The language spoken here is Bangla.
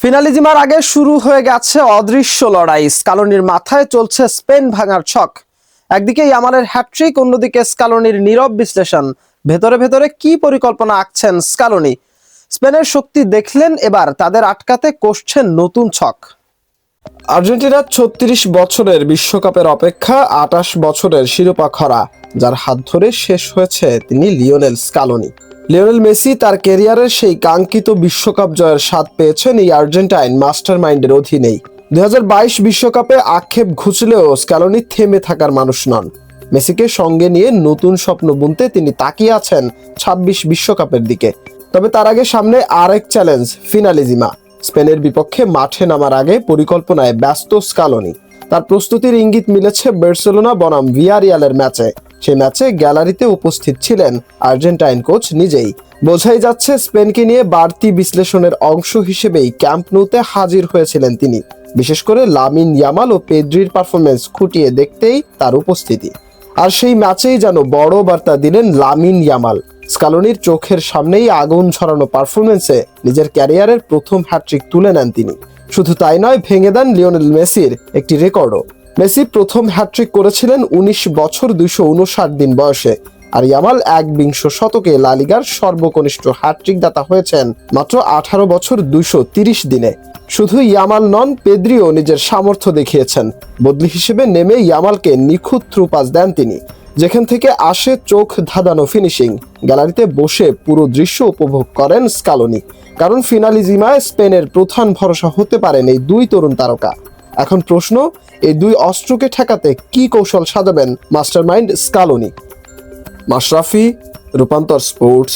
ফিনালিজিমার আগে শুরু হয়ে গেছে অদৃশ্য লড়াই। স্কালোনির মাথায় চলছে স্পেন ভাঙার ছক। একদিকে ইয়ামালের হ্যাটট্রিক, অন্যদিকে স্কালোনির নীরব বিশ্লেষণ। ভেতরে ভেতরে কি পরিকল্পনা আঁকছেন স্কালোনি? স্পেনের শক্তি দেখলেন, এবার তাদের আটকাতে কষছেন নতুন ছক। আর্জেন্টিনার ৩৬ বছরের বিশ্বকাপের অপেক্ষা ২৮ বছরের শিরোপা খরা, যার হাত ধরে শেষ হয়েছে তিনি লিওনেল স্কালোনি। লিওনেল মেসি তার ক্যারিয়ারের সেই কাঙ্ক্ষিত বিশ্বকাপ জয়ের স্বাদ পেয়েছেন এই আর্জেন্টাইন মাস্টার মাইন্ডের অধীনেই। ২০২২ বিশ্বকাপে আক্ষেপ ঘুচলেও স্কালোনি থেমে থাকার মানুষ নন। মেসিকে সঙ্গে নিয়ে নতুন স্বপ্ন বুনতে তিনি তাকিয়ে আছেন ২৬ বিশ্বকাপের দিকে। তবে তার আগে সামনে আরেক চ্যালেঞ্জ, ফিনালিজিমা। স্পেনের বিপক্ষে মাঠে নামার আগে পরিকল্পনায় ব্যস্ত স্কালোনি। তার প্রস্তুতির ইঙ্গিত মিলেছে বার্সেলোনা বনাম ভিয়ারিয়ালের ম্যাচে। সেই ম্যাচে গ্যালারিতে উপস্থিত ছিলেন আর্জেন্টাইন কোচ নিজেই। বোঝাই যাচ্ছে স্পেনকে নিয়ে বাড়তি বিশ্লেষণের অংশ হিসেবেই ক্যাম্প নূতে হাজির হয়েছিলেন তিনি। বিশেষ করে লামিন ইয়ামাল ও পেদ্রির পারফরমেন্স খুঁটিয়ে দেখতেই তার উপস্থিতি। আর সেই ম্যাচেই যেন বড় বার্তা দিলেন লামিন ইয়ামাল। স্কালোনির চোখের সামনেই আগুন ছড়ানো পারফরমেন্সে নিজের ক্যারিয়ারের প্রথম হ্যাটট্রিক তুলে নেন তিনি। শুধু তাই নয়, ভেঙে দেন লিওনেল মেসির একটি রেকর্ডও। মেসি প্রথম হ্যাটট্রিক করেছিলেন ১৯ বছর ২৫৯ দিন বয়সে, আর ইয়ামাল একবিংশ শতকে লা লিগার সর্বকনিষ্ঠ হ্যাটট্রিক দাতা হয়েছেন মাত্র ১৮ বছর ২৩০ দিনে। শুধু ইয়ামাল নন, পেদ্রিও নিজের সামর্থ্য দেখিয়েছেন। বদলি হিসেবে নেমে ইয়ামালকে নিখুঁত থ্রু পাস দেন তিনি, যেখান থেকে আসে চোখ ধাঁধানো ফিনিশিং। গ্যালারিতে বসে পুরো দৃশ্য উপভোগ করেন স্কালোনি, কারণ ফিনালিজিমায় স্পেনের প্রধান ভরসা হতে পারেন এই দুই তরুণ তারকা। এখন প্রশ্ন, এই দুই অস্ত্রকে ঠেকাতে কি কৌশল সাজাবেন মাস্টারমাইন্ড স্কালোনি? মাশরাফি, রূপান্তর স্পোর্টস।